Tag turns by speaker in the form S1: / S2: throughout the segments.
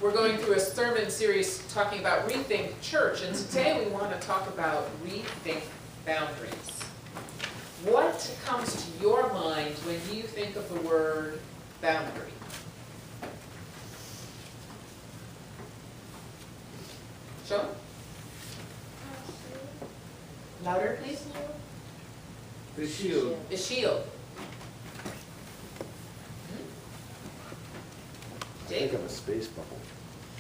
S1: We're going through a sermon series talking about Rethink Church, and today we want to talk about Rethink Boundaries. What comes to your mind when you think of the word boundary? Sean? Louder, please.
S2: The shield.
S1: A shield.
S3: Think of a space bubble.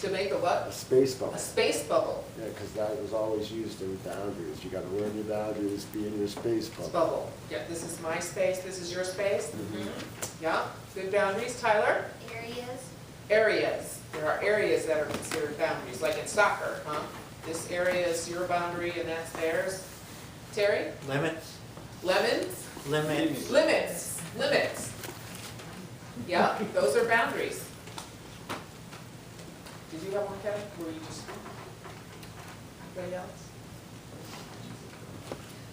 S1: To make a what?
S3: A space bubble.
S1: A space bubble.
S3: Yeah, because that was always used in boundaries. You got to learn your boundaries, be in your space bubble.
S1: Bubble. Yeah, this is my space, this is your space.
S3: Mm-hmm.
S1: Yeah, good boundaries. Tyler?
S4: Areas.
S1: Areas. There are areas that are considered boundaries, like in soccer, huh? This area is your boundary and that's theirs. Terry?
S2: Limits.
S1: Lemons?
S2: Limits.
S1: Limits. Limits. Yeah, those are boundaries. Did you have one, Kevin? Or were you just, anybody else?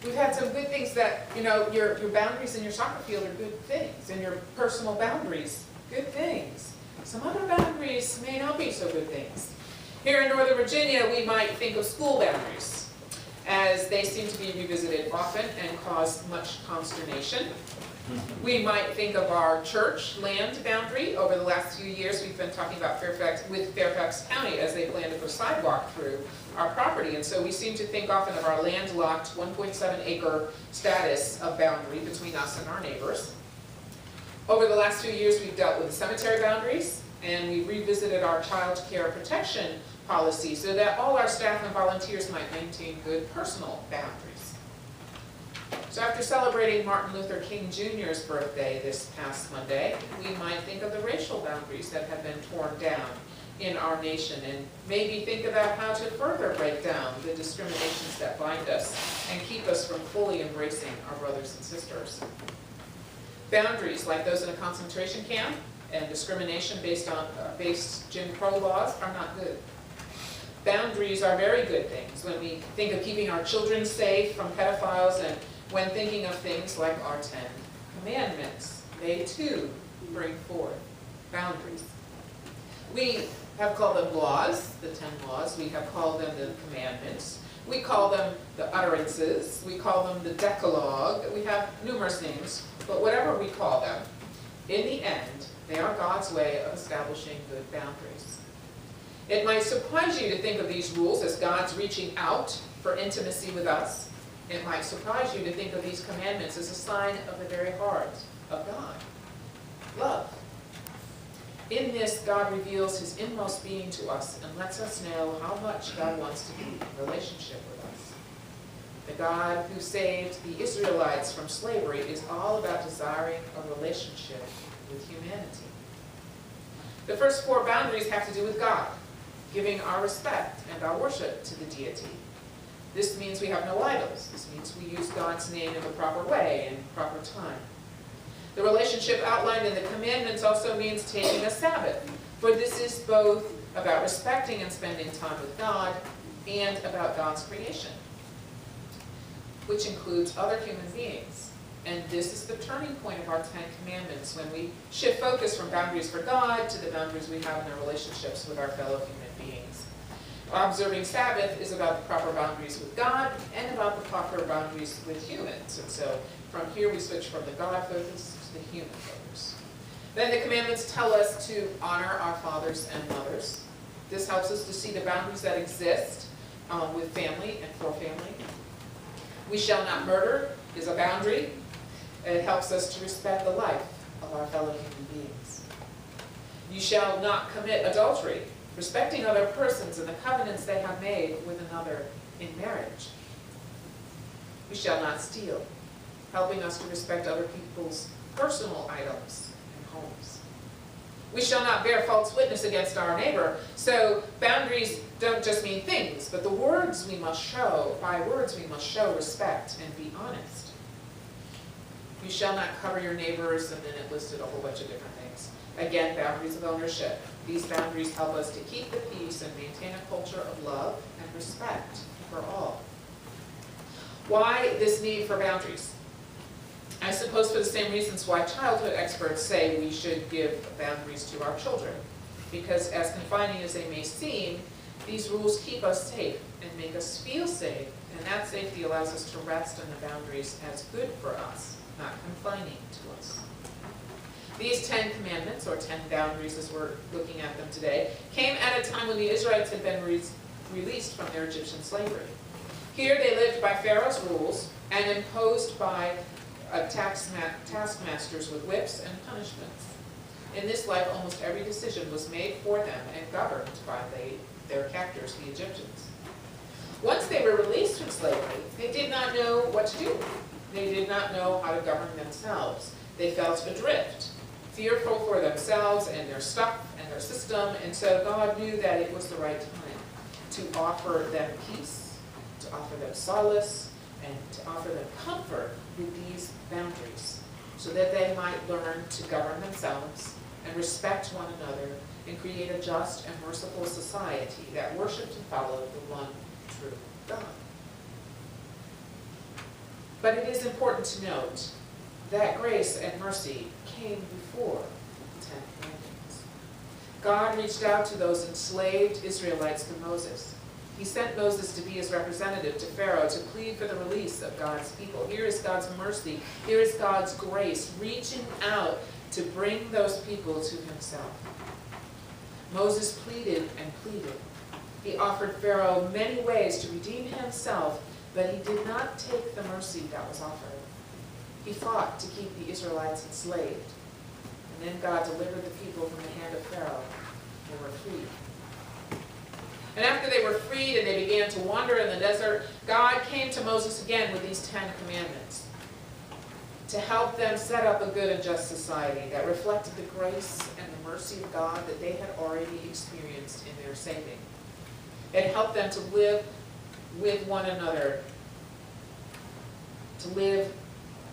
S1: We've had some good things that, you know, your boundaries in your soccer field are good things, and your personal boundaries, good things. Some other boundaries may not be so good things. Here in Northern Virginia, we might think of school boundaries, as they seem to be revisited often and cause much consternation. We might think of our church land boundary. Over the last few years, we've been talking about Fairfax County as they plan to put a sidewalk through our property. And so we seem to think often of our landlocked 1.7 acre status of boundary between us and our neighbors. Over the last few years, we've dealt with cemetery boundaries, and we revisited our child care protection policy so that all our staff and volunteers might maintain good personal boundaries. So after celebrating Martin Luther King Jr.'s birthday this past Monday, we might think of the racial boundaries that have been torn down in our nation and maybe think about how to further break down the discriminations that bind us and keep us from fully embracing our brothers and sisters. Boundaries like those in a concentration camp and discrimination based Jim Crow laws are not good. Boundaries are very good things when we think of keeping our children safe from pedophiles and when thinking of things like our 10 Commandments. They too bring forth boundaries. We have called them laws, the 10 laws. We have called them the commandments. We call them the utterances. We call them the Decalogue. We have numerous names, but whatever we call them, in the end, they are God's way of establishing good boundaries. It might surprise you to think of these rules as God's reaching out for intimacy with us. It might surprise you to think of these commandments as a sign of the very heart of God. Love. In this, God reveals his inmost being to us and lets us know how much God wants to be in relationship with us. The God who saved the Israelites from slavery is all about desiring a relationship with humanity. The first 4 boundaries have to do with God, giving our respect and our worship to the deity. This means we have no idols. This means we use God's name in the proper way and proper time. The relationship outlined in the commandments also means taking a Sabbath, for this is both about respecting and spending time with God and about God's creation, which includes other human beings. And this is the turning point of our 10 Commandments when we shift focus from boundaries for God to the boundaries we have in our relationships with our fellow human beings. Observing Sabbath is about the proper boundaries with God and about the proper boundaries with humans. And so from here we switch from the God focus to the human focus. Then the commandments tell us to honor our fathers and mothers. This helps us to see the boundaries that exist with family and for family. We shall not murder is a boundary. It helps us to respect the life of our fellow human beings. You shall not commit adultery, respecting other persons and the covenants they have made with another in marriage. We shall not steal, helping us to respect other people's personal items and homes. We shall not bear false witness against our neighbor. So boundaries don't just mean things, but the words we must show, by words we must show respect and be honest. You shall not cover your neighbors, and then it listed a whole bunch of different things. Again, boundaries of ownership. These boundaries help us to keep the peace and maintain a culture of love and respect for all. Why this need for boundaries? I suppose for the same reasons why childhood experts say we should give boundaries to our children. because as confining as they may seem, these rules keep us safe and make us feel safe, and that safety allows us to rest in the boundaries as good for us, not confining to us. These 10 commandments, or 10 boundaries as we're looking at them today, came at a time when the Israelites had been released from their Egyptian slavery. Here they lived by Pharaoh's rules and imposed by taskmasters with whips and punishments. In this life, almost every decision was made for them and governed by their captors, the Egyptians. Once they were released from slavery, they did not know what to do. They did not know how to govern themselves. They felt adrift, fearful for themselves and their stuff and their system, and so God knew that it was the right time to offer them peace, to offer them solace, and to offer them comfort with these boundaries, so that they might learn to govern themselves and respect one another and create a just and merciful society that worshiped and followed the one true God. But it is important to note that grace and mercy came before the 10 Commandments. God reached out to those enslaved Israelites through Moses. He sent Moses to be his representative to Pharaoh to plead for the release of God's people. Here is God's mercy. Here is God's grace reaching out to bring those people to himself. Moses pleaded and pleaded. He offered Pharaoh many ways to redeem himself, but he did not take the mercy that was offered. He fought to keep the Israelites enslaved. And then God delivered the people from the hand of Pharaoh. They were freed. And after they were freed and they began to wander in the desert, God came to Moses again with these 10 commandments to help them set up a good and just society that reflected the grace and the mercy of God that they had already experienced in their saving. It helped them to live with one another, to live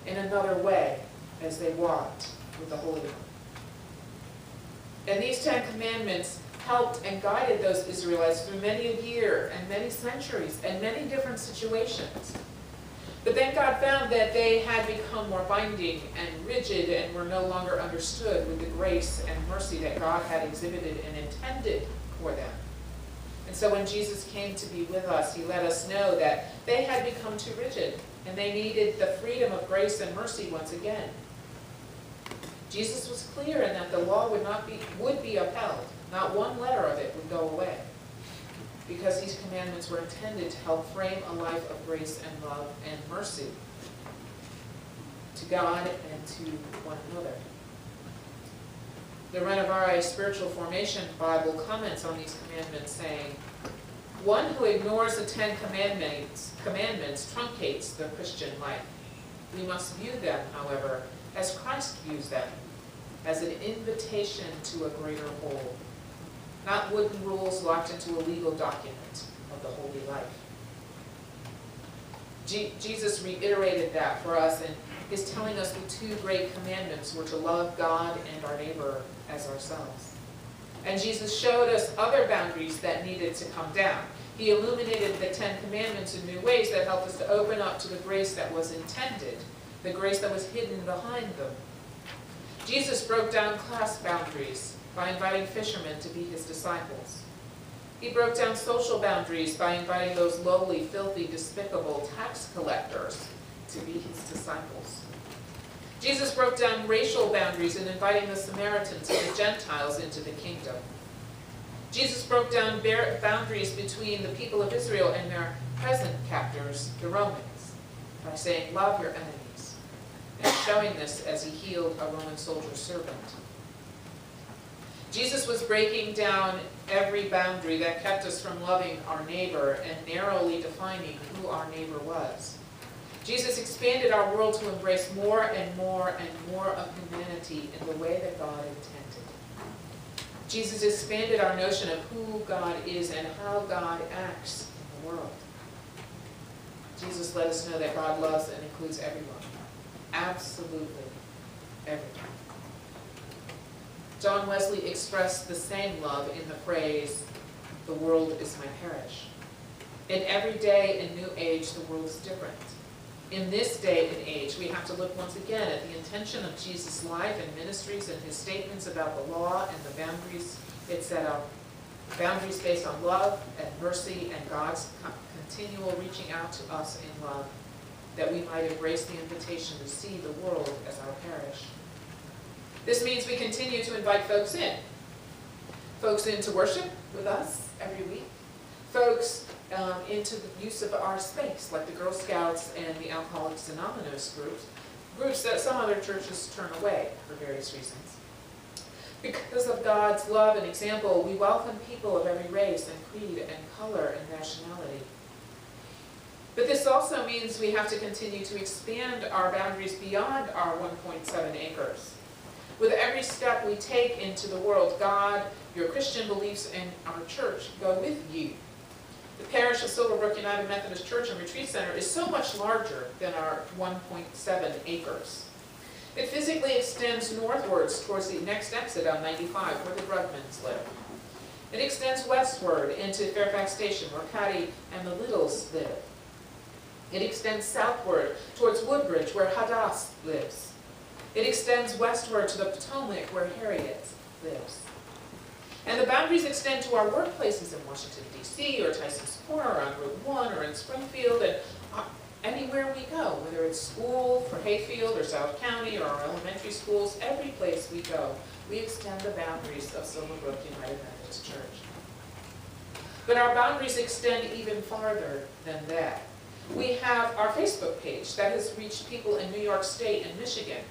S1: in another way as they walked with the Holy One. And these 10 commandments helped and guided those Israelites through many a year and many centuries and many different situations. But then God found that they had become more binding and rigid and were no longer understood with the grace and mercy that God had exhibited and intended for them. And so when Jesus came to be with us, he let us know that they had become too rigid and they needed the freedom of grace and mercy once again. Jesus was clear in that the law would be upheld. Not one letter of it would go away, because these commandments were intended to help frame a life of grace and love and mercy to God and to one another. The Renovare Spiritual Formation Bible comments on these commandments saying, "One who ignores the 10 commandments truncates the Christian life. We must view them, however, as Christ views them, as an invitation to a greater whole, not wooden rules locked into a legal document of the holy life." Jesus reiterated that for us and is telling us the 2 great commandments were to love God and our neighbor as ourselves. And Jesus showed us other boundaries that needed to come down. He illuminated the 10 commandments in new ways that helped us to open up to the grace that was intended, the grace that was hidden behind them. Jesus broke down class boundaries by inviting fishermen to be his disciples. He broke down social boundaries by inviting those lowly, filthy, despicable tax collectors to be his disciples. Jesus broke down racial boundaries in inviting the Samaritans and the Gentiles into the kingdom. Jesus broke down boundaries between the people of Israel and their present captors, the Romans, by saying, "Love your enemies," and showing this as he healed a Roman soldier's servant. Jesus was breaking down every boundary that kept us from loving our neighbor and narrowly defining who our neighbor was. Jesus expanded our world to embrace more and more and more of humanity in the way that God intended. Jesus expanded our notion of who God is and how God acts in the world. Jesus let us know that God loves and includes everyone. Absolutely everyone. John Wesley expressed the same love in the phrase, "The world is my parish." In every day and new age, the world is different. In this day and age, we have to look once again at the intention of Jesus' life and ministries and his statements about the law and the boundaries It set out boundaries based on love and mercy and God's continual reaching out to us in love, that we might embrace the invitation to see the world as our parish. This means we continue to invite folks in. Folks in to worship with us every week. Folks into the use of our space, like the Girl Scouts and the Alcoholics Anonymous groups that some other churches turn away for various reasons. Because of God's love and example, we welcome people of every race and creed and color and nationality. But this also means we have to continue to expand our boundaries beyond our 1.7 acres. With every step we take into the world, God, your Christian beliefs, and our church go with you. The parish of Silverbrook United Methodist Church and Retreat Center is so much larger than our 1.7 acres. It physically extends northwards towards the next exit on 95, where the Brugmans live. It extends westward into Fairfax Station, where Patty and the Littles live. It extends southward towards Woodbridge, where Hadass lives. It extends westward to the Potomac, where Harriet lives. And the boundaries extend to our workplaces in Washington, D.C., or Tyson's Corner, or on Route 1, or in Springfield, and anywhere we go, whether it's school for Hayfield or South County or our elementary schools, every place we go, we extend the boundaries of Silverbrook United Methodist Church. But our boundaries extend even farther than that. We have our Facebook page that has reached people in New York State and Michigan.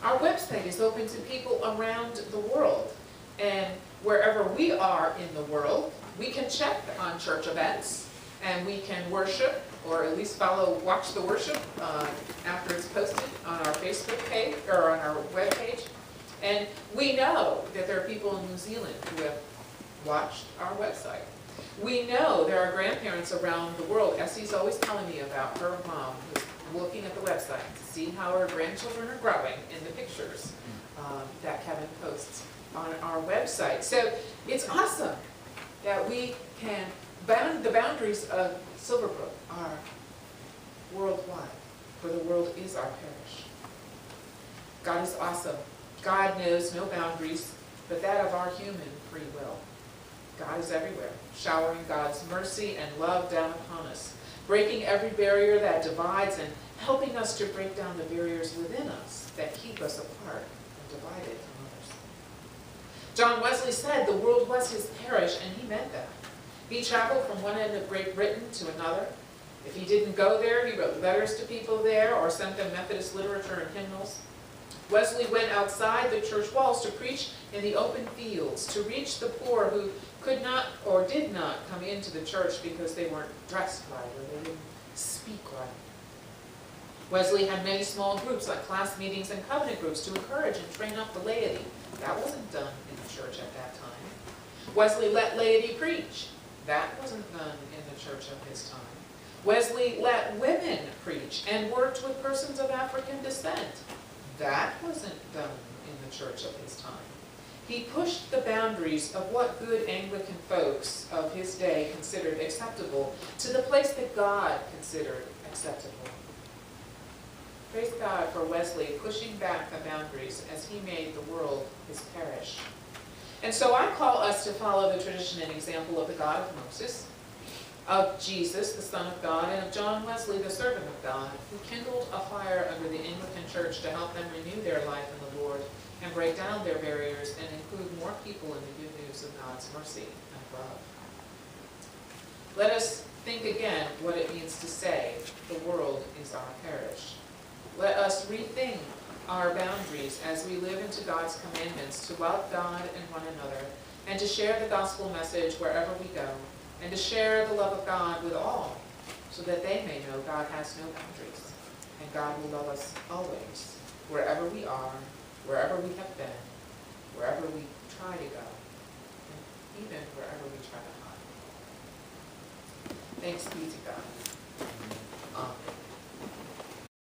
S1: Our website is open to people around the world, and wherever we are in the world, we can check on church events, and we can worship, or at least watch the worship after it's posted on our Facebook page, or on our web page. And we know that there are people in New Zealand who have watched our website. We know there are grandparents around the world. Essie's always telling me about her mom who's looking at the website to see how her grandchildren are growing in the pictures that Kevin posts on our website. So it's awesome that we can the boundaries of Silverbrook are worldwide, for the world is our parish. God is awesome. God knows no boundaries but that of our human free will. God is everywhere, showering God's mercy and love down upon us, breaking every barrier that divides and helping us to break down the barriers within us that keep us apart and divided from others. John Wesley said the world was his parish, and he meant that. He traveled from one end of Great Britain to another. If he didn't go there, he wrote letters to people there or sent them Methodist literature and hymnals. Wesley went outside the church walls to preach in the open fields, to reach the poor who could not or did not come into the church because they weren't dressed right or they didn't speak right. Wesley had many small groups like class meetings and covenant groups to encourage and train up the laity. That wasn't done in the church at that time. Wesley let laity preach. That wasn't done in the church of his time. Wesley let women preach and worked with persons of African descent. That wasn't done in the church of his time. He pushed the boundaries of what good Anglican folks of his day considered acceptable to the place that God considered acceptable. Praise God for Wesley pushing back the boundaries as he made the world his parish. And so I call us to follow the tradition and example of the God of Moses, of Jesus, the Son of God, and of John Wesley, the servant of God, who kindled a fire under the Anglican Church to help them renew their life in the Lord and break down their barriers and include more people in the good news of God's mercy and love. Let us think again what it means to say, the world is our parish. Let us rethink our boundaries as we live into God's commandments to love God and one another, and to share the gospel message wherever we go, and to share the love of God with all, so that they may know God has no boundaries, and God will love us always, wherever we are, wherever we have been, wherever we try to go, and even wherever we try to hide. Thanks be to God. Amen.